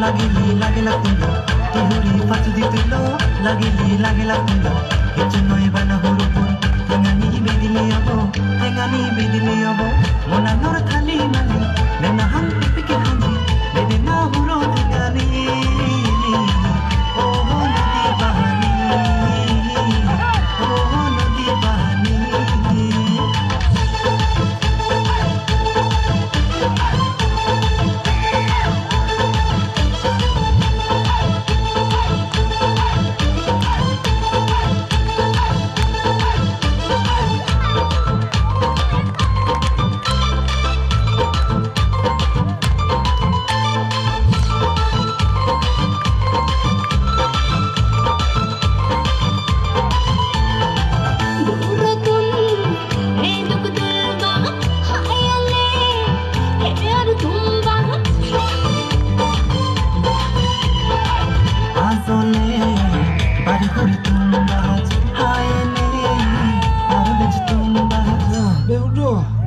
लागेला तुला टिहुरी पाचू दी तुलो लागेला तुला केचनोय बाना हुरुपुर तेंगानी बेदिले अबो मोना नोर थाली माली नेना हां पिके हांजी बेदेना हुरो तेंगानी ओ नदी बहानी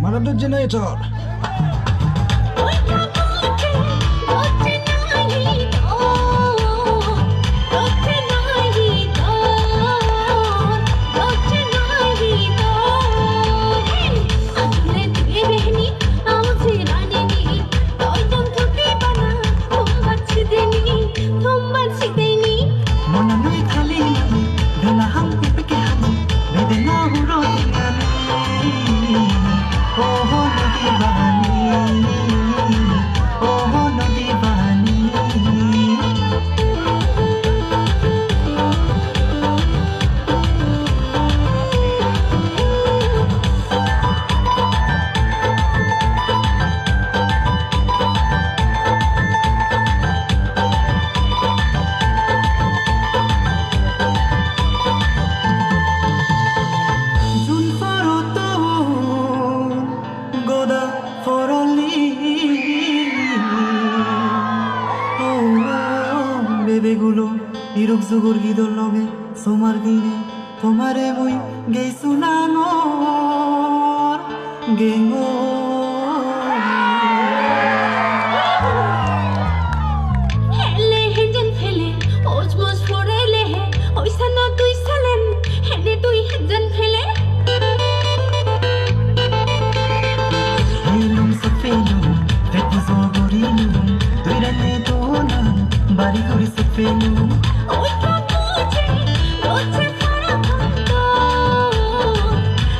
Mana generator. বেবেগুলো ইরক জগর গিদর লগে সোমার দিনে তোমারে মুই গেইছু নাঙর গেঙ্গো হেলে হেজেন ফেলে ওজমজ ফোরেলে হে ওইসা না তুই সালেন হেনে তুই হেজেন ফেলে হেলুম সফেলুম রেতু জগরিলুম তুই রানে তো না বাড়ি করে সফেলুম ওই কাকুচে রোচে ফারা ফান্তা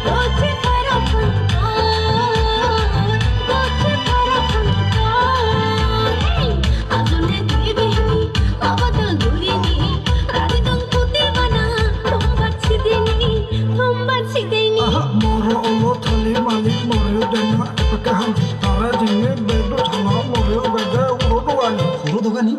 রোচে ফারা ফান্তা আজনে তুই বেহনি আবাদল দুলিনি রাদিদং পুতে বানা থম্বাছি দেনি Moro olo thali malik moro denma pakahan tara jinge bedo thana moro bega uro dogani